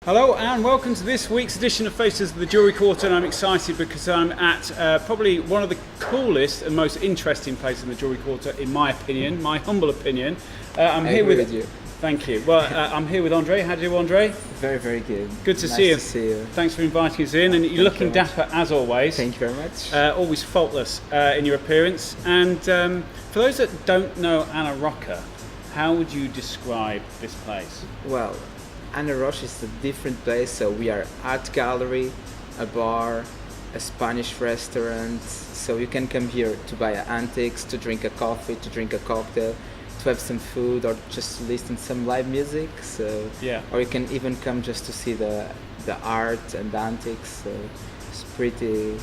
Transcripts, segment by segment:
Hello and welcome to this week's edition of Faces of the Jewellery Quarter, and I'm excited because I'm at probably one of the coolest and most interesting places in the Jewellery Quarter, in my opinion, my humble opinion. I'm here with you. Thank you. Well, I'm here with Andre. How do you do, Andre? Very, very good. Good to nice see you. To see you. Thanks for inviting us in, and you're looking dapper as always. Thank you very much. Always faultless in your appearance. And for those that don't know Ana Rocha, how would you describe this place? Well, Ana Rocha is a different place. So we are art gallery, a bar, a Spanish restaurant. So you can come here to buy antiques, to drink a coffee, to drink a cocktail, to have some food, or just to listen to some live music. So yeah. Or you can even come just to see the art and the antiques. So it's pretty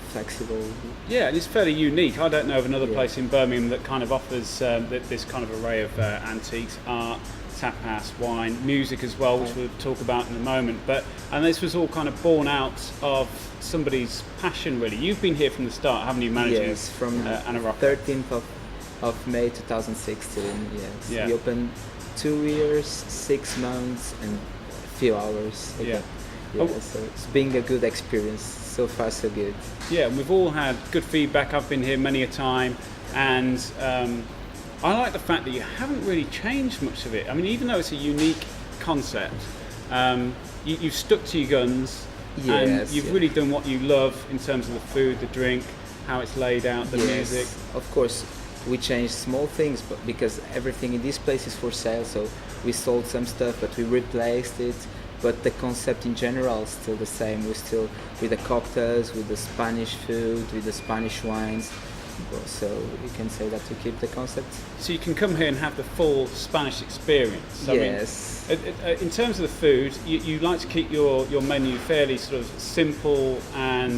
flexible. Yeah, and it's fairly unique. I don't know of another place in Birmingham that kind of offers this kind of array of antiques, art, tapas, wine, music as well, which we'll talk about in a moment. And this was all kind of born out of somebody's passion, really. You've been here from the start, haven't you, managing? Yes, from Ana Rocha. 13th of May 2016. Yes, yeah. We opened 2 years, 6 months, and a few hours. Yeah. Yeah, so it's been a good experience. So far, so good. Yeah, and we've all had good feedback. I've been here many a time, and I like the fact that you haven't really changed much of it. I mean, even though it's a unique concept, you've stuck to your guns, and you've really done what you love in terms of the food, the drink, how it's laid out, the music. Of course, we changed small things, but because everything in this place is for sale, so we sold some stuff, but we replaced it. But the concept in general is still the same. We're still with the cocktails, with the Spanish food, with the Spanish wines. So you can say that we keep the concept. So you can come here and have the full Spanish experience. Yes. I mean, in terms of the food, you like to keep your menu fairly sort of simple and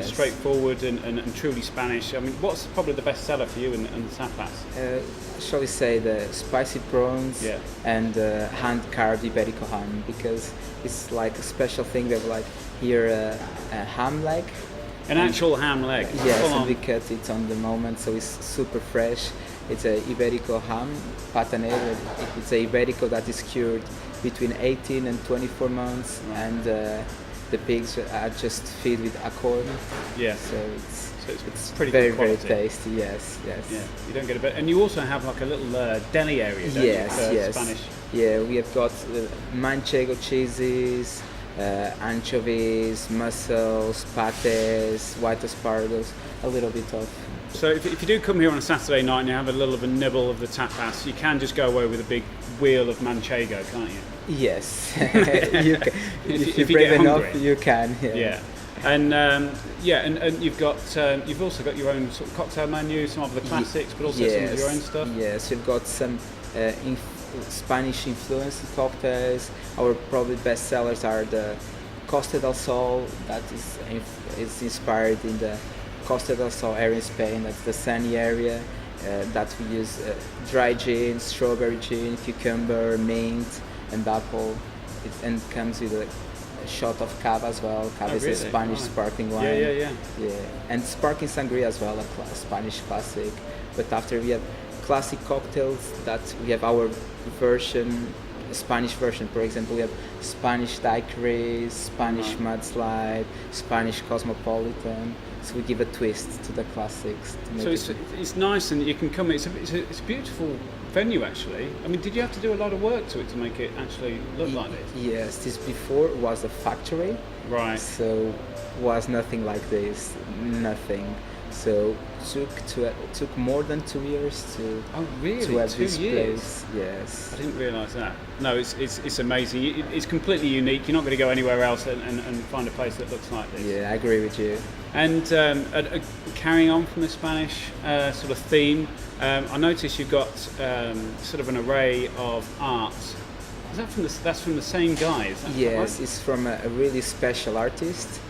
straightforward and truly Spanish. I mean, what's probably the best seller for you in the tapas? Shall we say the spicy prawns and hand-carved Iberico ham, because it's like a special thing. They have like here a ham leg. An actual ham leg? Yes, and we cut it on the moment, so it's super fresh. It's a Iberico ham, pataneiro. It's a Iberico that is cured between 18 and 24 months, and the pigs are just fed with acorn. Yeah. So it's pretty very, good quality. Very tasty, yes. Yeah, you don't get a bit. And you also have like a little deli area, don't you? Yes. Spanish. Yeah, we have got manchego cheeses, anchovies, mussels, pates, white asparagus, a little bit of. So if you do come here on a Saturday night and you have a little of a nibble of the tapas, you can just go away with a big wheel of manchego, can't you? Yes, you can. if you're brave enough, you can. Yeah. And you've also got your own sort of cocktail menu, some of the classics, but also some of your own stuff. Yes, you've got some Spanish influenced cocktails. Our probably best sellers are the Costa del Sol, that is inspired in the Costa del Sol area in Spain. That's the sunny area. That we use dry gin, strawberry gin, cucumber, mint, and apple. And comes with a shot of cava as well. Cava is a Spanish sparkling wine. Yeah. And sparkling sangria as well, a Spanish classic. But after we have classic cocktails, that we have our version, Spanish version. For example, we have Spanish daiquiris, Spanish mudslide, Spanish cosmopolitan. So we give a twist to the classics. So it's nice, and you can come. It's a beautiful venue, actually. I mean, did you have to do a lot of work to it to make it actually look like this? Yes, this before was a factory. Right. So was nothing like this, nothing. So took more than 2 years to have 2 this years? place. Yes. I didn't realise that. No, it's amazing. It's completely unique. You're not going to go anywhere else and find a place that looks like this. Yeah, I agree with you. And carrying on from the Spanish sort of theme, I noticed you've got sort of an array of art. Is that that's from the same guy? Is that yes, right? It's from a really special artist.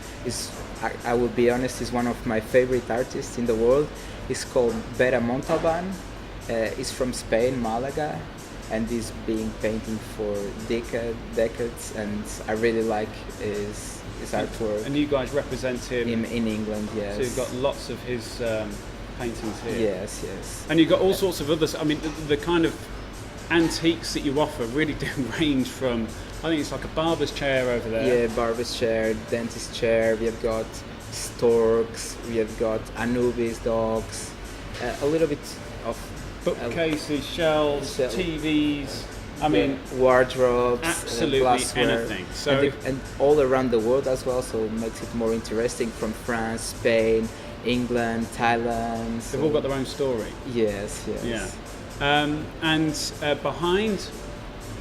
I will be honest, he's one of my favorite artists in the world. He's called Vera Montalban. He's from Spain, Malaga, and he's been painting for decades, and I really like his artwork. And you guys represent him in England, yes. So you've got lots of his paintings here. Yes. And you've got all sorts of others. I mean, the kind of antiques that you offer really do range from, I think it's like a barber's chair over there. Yeah, barber's chair, dentist chair. We have got storks. We have got Anubis dogs. A little bit of Bookcases, shelves, TVs. I mean, wardrobes, absolutely glassware, anything. So and all around the world as well. So it makes it more interesting. From France, Spain, England, Thailand. they've all got their own story. Yes. Yeah. And behind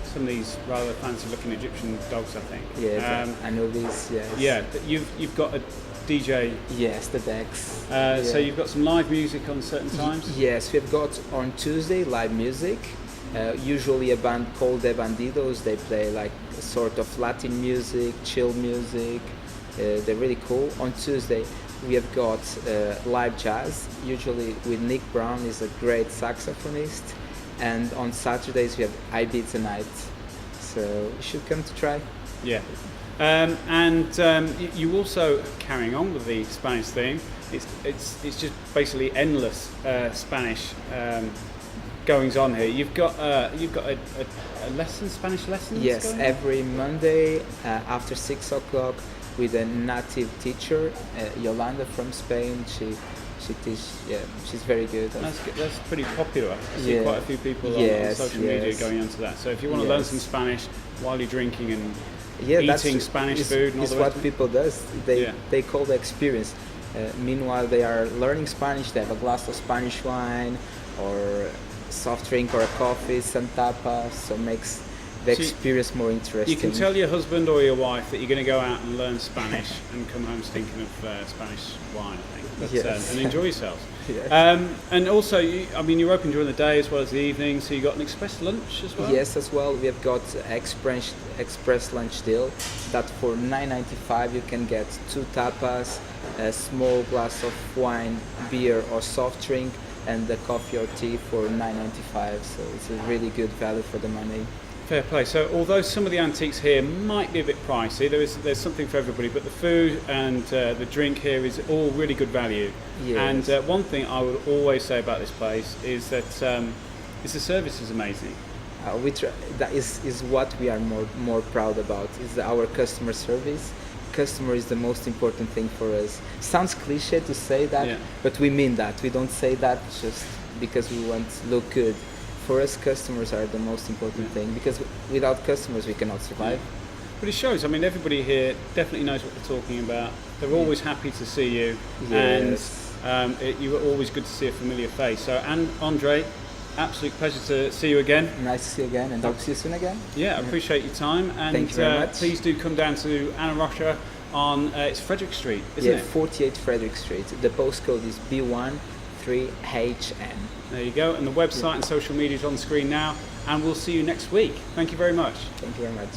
some of these rather fancy-looking Egyptian dogs, I think. Yeah, Anubis. Yes. Yeah, you've got a DJ. Yes, the decks. So you've got some live music on certain times. Yes, we've got on Tuesday live music. Usually a band called The Bandidos. They play like a sort of Latin music, chill music. They're really cool. On Tuesday we have got live jazz, usually with Nick Brown, is a great saxophonist. And on Saturdays we have Ibiza night. So you should come to try. Yeah. You also, carrying on with the Spanish theme, it's just basically endless Spanish goings on here. You've got a lesson, Spanish lessons. Yes, going on? every Monday after 6 o'clock with a native teacher, Yolanda from Spain. She teaches. Yeah, she's very good. That's pretty popular. I see quite a few people on social media going into that. So if you want to learn some Spanish while you're drinking and eating Spanish food and all the rest what of it. people does. They call the experience. Meanwhile, they are learning Spanish. They have a glass of Spanish wine or soft drink or a coffee, some tapas. So makes the experience more interesting. You can tell your husband or your wife that you're going to go out and learn Spanish and come home stinking of Spanish wine, I think. And enjoy yourselves. Yes. And also, you're open during the day as well as the evening, so you got an express lunch as well? Yes, as well. We have got express lunch deal that for $9.95 you can get 2 tapas, a small glass of wine, beer or soft drink, and the coffee or tea for $9.95. So it's a really good value for the money. Fair play. So although some of the antiques here might be a bit pricey, there's something for everybody, but the food and the drink here is all really good value. Yes. And one thing I would always say about this place is that the service is amazing. That is what we are more proud about, is our customer service. Customer is the most important thing for us. Sounds cliche to say that, but we mean that. We don't say that just because we want to look good. For us, customers are the most important thing, because without customers we cannot survive. But it shows. I mean, everybody here definitely knows what they're talking about. They're always happy to see you, yes. And you are always good to see a familiar face. So, and Andre, absolute pleasure to see you again. Nice to see you again, and hope to see you soon again. Yeah, I appreciate your time, and thank you very much. Please do come down to Ana Rocha on it's Frederick Street, isn't it? 48 Frederick Street. The postcode is B13HN. There you go, and the website and social media is on the screen now, and we'll see you next week. Thank you very much. Thank you very much.